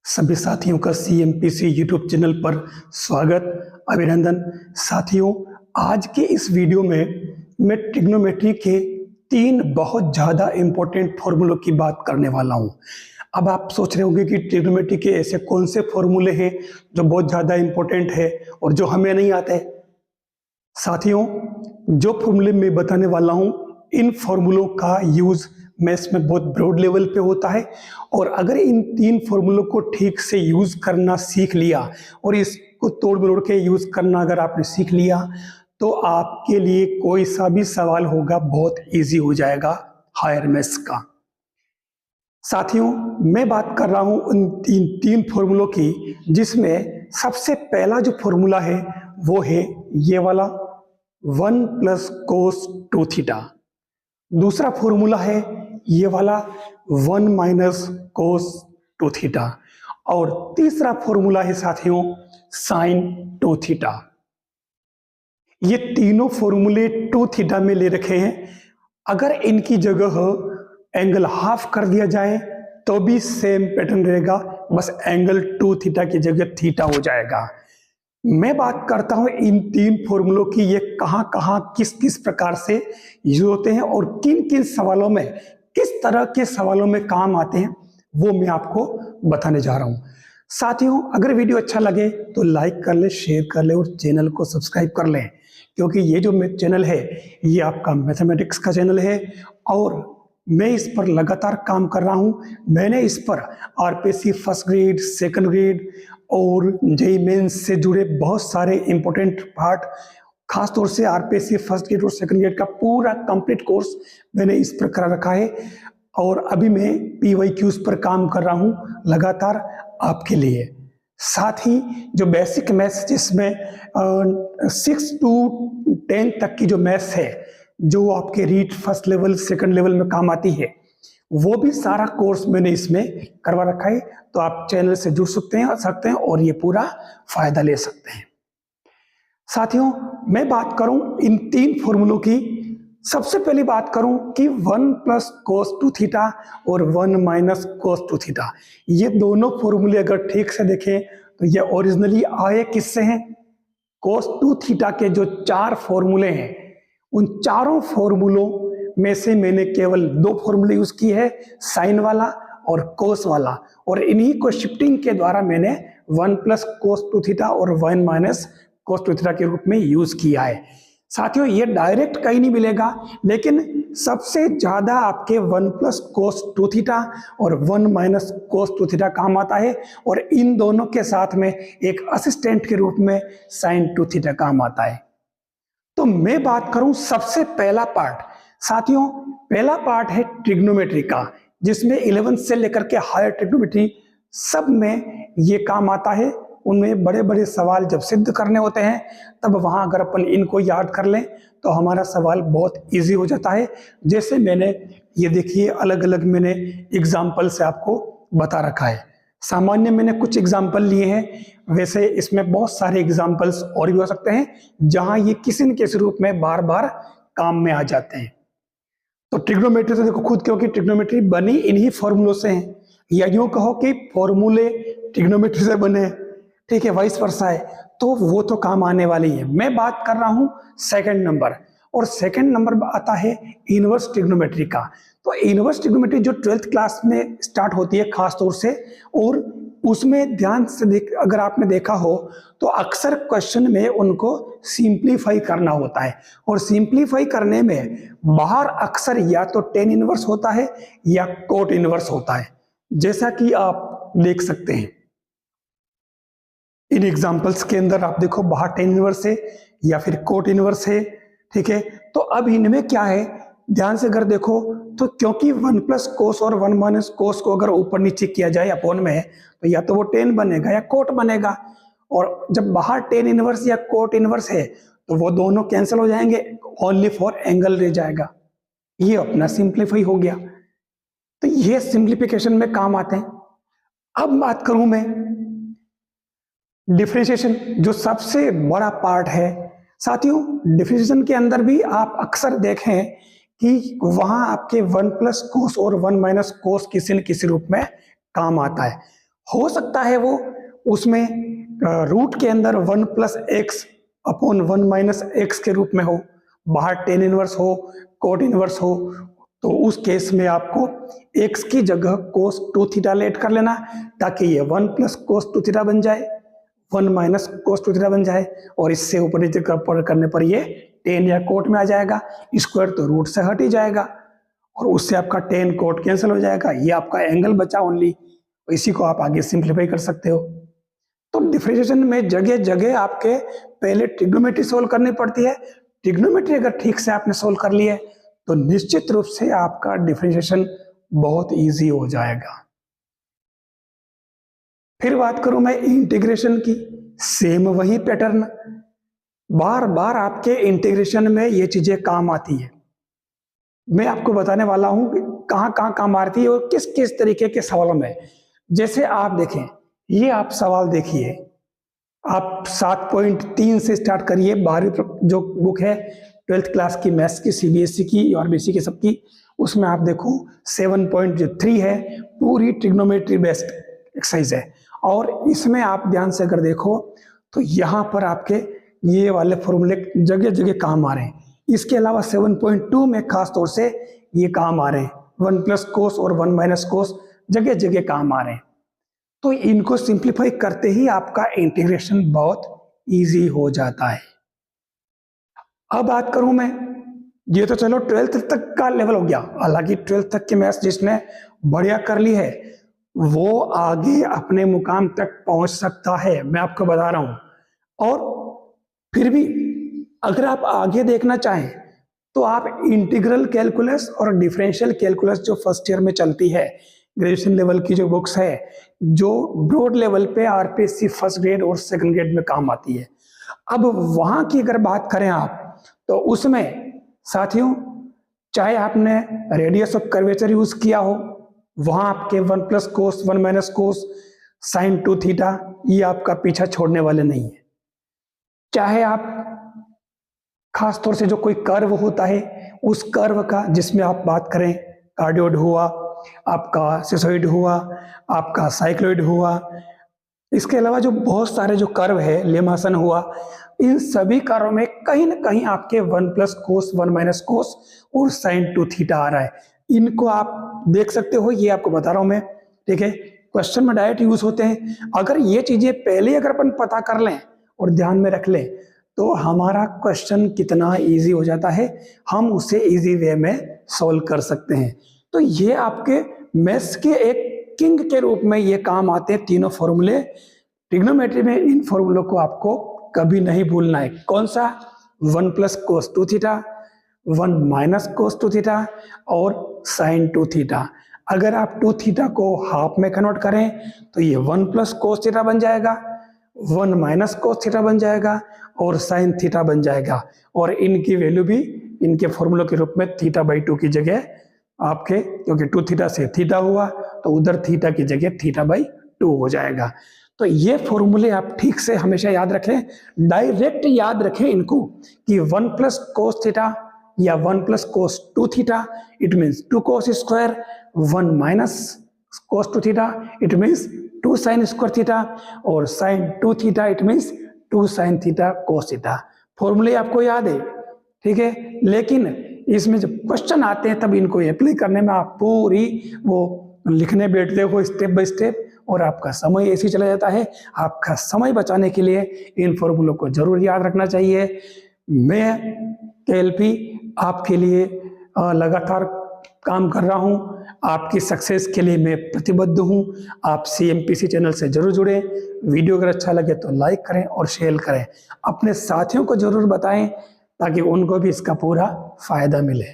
सभी साथियों का CMPC यूट्यूब चैनल पर स्वागत, अभिनंदन। साथियों, आज के इस वीडियो में मैं ट्रिग्नोमेट्री के 3 बहुत ज़्यादा इम्पोर्टेंट फॉर्मूलों की बात करने वाला हूं। अब आप सोच रहे होंगे कि ट्रिग्नोमेट्री के ऐसे कौन से फॉर्मूले हैं जो बहुत ज़्यादा इम्पोर्टेंट है और जो हमें नहीं आते। साथियों, जो फॉर्मूले मैं बताने वाला हूं, इन फॉर्मूलों का यूज़ मैथ्स में बहुत ब्रॉड लेवल पे होता है और अगर इन 3 फॉर्मूलों को ठीक से यूज़ करना सीख लिया और इसको तोड़ मरोड़ के यूज़ करना अगर आपने सीख लिया तो आपके लिए कोई सा भी सवाल होगा बहुत इजी हो जाएगा हायर मैथ्स का। साथियों, मैं बात कर रहा हूं उन तीन फॉर्मूलों की, जिसमें सबसे पहला जो फॉर्मूला है वो है ये वाला 1 + cos 2 थीटा। दूसरा फॉर्मूला है ये वाला 1 - cos 2 थीटा और तीसरा फॉर्मूला है साथियों sin 2 थीटा। ये तीनों फॉर्मूले 2 थीटा में ले रखे हैं। अगर इनकी जगह एंगल हाफ कर दिया जाए तो भी सेम पैटर्न रहेगा, बस एंगल 2 थीटा की जगह थीटा हो जाएगा। मैं बात करता हूं इन 3 फॉर्मूलों की, ये कहां किस किस प्रकार से यूज होते हैं और किन किन सवालों में, किस तरह के सवालों में काम आते हैं, वो मैं आपको बताने जा रहा हूं। साथियों, अगर वीडियो अच्छा लगे तो लाइक कर ले, शेयर कर ले और चैनल को सब्सक्राइब कर लें, क्योंकि ये जो चैनल है ये आपका मैथमेटिक्स का चैनल है और मैं इस पर लगातार काम कर रहा हूं। मैंने इस पर RPSC first grade, second grade और JEE मेंस से जुड़े बहुत सारे इंपॉर्टेंट पार्ट, खासतौर से RPSC फर्स्ट ग्रेड और सेकंड ग्रेड का पूरा कंप्लीट कोर्स मैंने इस पर करा रखा है और अभी मैं PYQs पर काम कर रहा हूं लगातार आपके लिए। साथ ही जो बेसिक मैथ्स, जिसमें 6 to 10 तक की जो मैथ्स है, जो आपके read first level second level में काम आती है, वो भी सारा कोर्स मैंने इसमें करवा रखा है। तो आप चैनल से जुड़ सकते हैं और ये पूरा फायदा ले सकते हैं। साथियों, मैं बात करूं इन 3 फॉर्मूलों की। सबसे पहली बात करूं कि 1 + cos 2 थीटा और 1 - cos 2 थीटा, ये दोनों फॉर्मूले अगर ठीक से देखें तो ये ओरिजिनली आए किससे हैं? cos 2 थीटा के जो 4 फॉर्मूले हैं, उन चारों फॉर्मूलों में से मैंने केवल 2 फॉर्मूले यूज किए हैं, साइन वाला और कोस वाला, और इन्हीं को शिफ्टिंग के द्वारा मैंने 1 + cos 2 थीटा और 1 - cos 2 थीटा के रूप में यूज किया है। साथियों, ये डायरेक्ट कहीं नहीं मिलेगा, लेकिन सबसे ज्यादा आपके 1 + cos 2 थीटा और 1 - cos 2 थीटा काम आता है और इन दोनों के साथ में एक असिस्टेंट के रूप में sin 2 थीटा काम आता है। तो मैं बात करूं सबसे पहला पार्ट। साथियों, पहला पार्ट है ट्रिग्नोमेट्री का, जिसमें 11th से लेकर के हायर ट्रिग्नोमेट्री सब में ये काम आता है। उनमें बड़े बड़े सवाल जब सिद्ध करने होते हैं, तब वहां अगर अपन इनको याद कर लें तो हमारा सवाल बहुत इजी हो जाता है। जैसे मैंने ये देखिए, अलग अलग मैंने एग्जाम्पल से आपको बता रखा है। सामान्य मैंने कुछ एग्जाम्पल लिए हैं, वैसे इसमें बहुत सारे एग्जाम्पल्स और भी हो सकते हैं जहां ये किसी न किसी रूप में बार बार काम में आ जाते हैं। तो ट्रिग्नोमेट्री तो देखो खुद, क्योंकि ट्रिग्नोमेट्री बनी इन्हीं फॉर्मूलों से है, या यूं कहो कि फॉर्मूले ट्रिग्नोमेट्री से बने, ठीक है, वाइस वर्सा है, तो वो तो काम आने वाली है। मैं बात कर रहा हूं सेकंड नंबर, और सेकंड नंबर आता है इनवर्स ट्रिग्नोमेट्री का। तो इनवर्स ट्रिग्नोमेट्री जो 12th क्लास में स्टार्ट होती है खास तौर से, और उसमें ध्यान से अगर आपने देखा हो तो अक्सर क्वेश्चन में उनको सिंप्लीफाई करना होता है, और सिंप्लीफाई करने में बाहर अक्सर या तो tan इनवर्स होता है या cot इनवर्स होता है, जैसा कि आप देख सकते हैं इन एग्जांपल्स के अंदर। आप देखो, बाहर tan इनवर्स है या फिर cot इनवर्स है, ठीक है। तो अब इनमें क्या है, ध्यान से अगर देखो तो, क्योंकि 1 + cos और 1 - cos को अगर ऊपर नीचे किया जाए अपॉन में, तो या तो वो tan बनेगा या cot बनेगा, और जब बाहर tan इनवर्स या cot इनवर्स है तो वो दोनों कैंसिल हो जाएंगे, ओनली फॉर एंगल रह जाएगा। ये अपना सिंप्लीफाई हो गया। तो ये सिंप्लीफिकेशन में काम आते हैं। अब बात करूं मैं डिफरेंशिएशन, जो सबसे बड़ा पार्ट है। साथियों, डिफरेंशिएशन के अंदर भी आप अक्सर देखें कि वहां आपके 1 + cos और 1 - cos किसी न किसी रूप में काम आता है। हो सकता है वो उसमें रूट के अंदर 1 plus x upon 1 minus x के रूप में हो, बाहर टेन इनवर्स हो, कोट इनवर्स हो, तो उस केस में आपको x की जगह cos 2 थीटा लेट कर लेना, ताकि ये 1 प्लस cos 2 थीटा बन जाए, 1 माइनस cos 2 थीटा बन जाए, और इससे ऊपर नीचे करने पर ये टेन या कोट में आ जाएगा, स्क्वायर तो रूट से हट ही जाएगा और उससे आपका टेन कोट कैंसिल हो जाएगा, ये आपका एंगल बचा ओनली। इसी को आप आगे सिंप्लीफाई कर सकते हो। तो डिफरेंशिएशन में जगह जगह आपके पहले ट्रिग्नोमेट्री सोल्व करनी पड़ती है। ट्रिग्नोमेट्री अगर ठीक से आपने सोल्व कर ली है तो निश्चित रूप से आपका डिफरेंशिएशन बहुत इजी हो जाएगा। फिर बात करूं मैं इंटीग्रेशन की, सेम वही पैटर्न, बार बार आपके इंटीग्रेशन में ये चीजें काम आती है। मैं आपको बताने वाला हूं कि कहां कहां काम आती है और किस किस तरीके के सवालों में। जैसे आप देखें, ये आप सवाल देखिए, आप 7.3 से स्टार्ट करिए, 12वीं जो बुक है 12th क्लास की मैथ्स की, सीबीएसई की और बीसी की सबकी, उसमें आप देखो 7.3 है, पूरी ट्रिग्नोमेट्री बेस्ड एक्सरसाइज है। और इसमें आप ध्यान से अगर देखो तो यहाँ पर आपके ये वाले फॉर्मूले जगह जगह काम आ रहे हैं। इसके अलावा 7.2 में खास तौर से ये काम आ रहे हैं, 1 प्लस कोस और 1 माइनस कोस जगह जगह काम आ रहे हैं। तो इनको सिंप्लीफाई करते ही आपका इंटीग्रेशन बहुत इजी हो जाता है। अब बात करूं मैं, ये तो चलो 12th तक का लेवल हो गया, हालांकि 12th तक की मैथ्स जिसने बढ़िया कर ली है वो आगे अपने मुकाम तक पहुंच सकता है, मैं आपको बता रहा हूं। और फिर भी अगर आप आगे देखना चाहें तो आप इंटीग्रल कैलकुलस और डिफरेंशियल कैलकुलस जो फर्स्ट ईयर में चलती है, ग्रेजुएशन लेवल की जो बुक्स है, जो ब्रॉड लेवल पे आरपीएससी फर्स्ट ग्रेड और सेकंड ग्रेड में काम आती है, अब वहां की अगर बात करें आप तो उसमें साथियों, चाहे आपने रेडियस ऑफ कर्वेचर यूज किया हो, वहां आपके 1 प्लस कोस 1 माइनस कोस साइन 2 थीटा ये आपका पीछा छोड़ने वाले नहीं है। चाहे आप खास तौर से जो कोई कर्व होता है उस कर्व का, जिसमें आप बात करें कार्डियोइड हुआ, आपका सिसोइड हुआ, आपका साइक्लोइड हुआ, इसके अलावा जो बहुत सारे जो कर्व है, लेमासन हुआ, इन सभी कर्व में कहीं ना कहीं आपके 1 प्लस कोस 1 माइनस कोस और साइन 2 थीटा आ रहा है। इनको आप देख सकते हो, ये आपको बता रहा हूं मैं, ठीक है। क्वेश्चन में डायरेक्ट यूज होते हैं। अगर ये चीजें पहले अगर अपन पता कर लें और ध्यान में रख लें तो हमारा क्वेश्चन कितना इजी हो जाता है, हम उसे इजी वे में सॉल्व कर सकते हैं। तो ये आपके मैथ्स के एक किंग के रूप में ये काम आते हैं तीनों फॉर्मूले। ट्रिग्नोमेट्री में इन फॉर्मूलों को आपको कभी नहीं भूलना है। कौन सा? 1 plus cos 2 theta, 1 minus cos 2 theta और साइन 2 थीटा। अगर आप 2 थीटा को हाफ में कन्वर्ट करें तो ये 1 प्लस कोस थीटा बन जाएगा, 1 माइनस कोस थीटा बन जाएगा और साइन थीटा बन जाएगा। और इनकी वैल्यू भी इनके फॉर्मूलों के रूप में थीटा बाई 2 की जगह आपके, क्योंकि 2 थीटा से थीटा हुआ तो उधर थीटा की जगह थीटा बाई 2 हो जाएगा। तो ये फॉर्मूले आप ठीक से हमेशा याद रखें, डायरेक्ट याद रखें इनको कि 1 प्लस कोस थीटा या 1 plus cos 2 theta it means 2 cos square, 1 minus cos 2 theta it means 2 sine square theta और sine 2 theta it means 2 sine theta cos theta. फॉर्मूले आपको याद है, ठीक है। लेकिन इसमें जब क्वेश्चन आते हैं तब इनको अप्लाई करने में आप पूरी वो लिखने बैठते हो स्टेप बाय स्टेप और आपका समय ऐसे चला जाता है। आपका समय बचाने के लिए इन फॉर्मूलों को जरूर याद रखना चाहिए। मैं केएलपी आपके लिए लगातार काम कर रहा हूं, आपकी सक्सेस के लिए मैं प्रतिबद्ध हूं। आप सीएमपीसी चैनल से जरूर जुड़ें। वीडियो अगर अच्छा लगे तो लाइक करें और शेयर करें, अपने साथियों को जरूर बताएं ताकि उनको भी इसका पूरा फायदा मिले।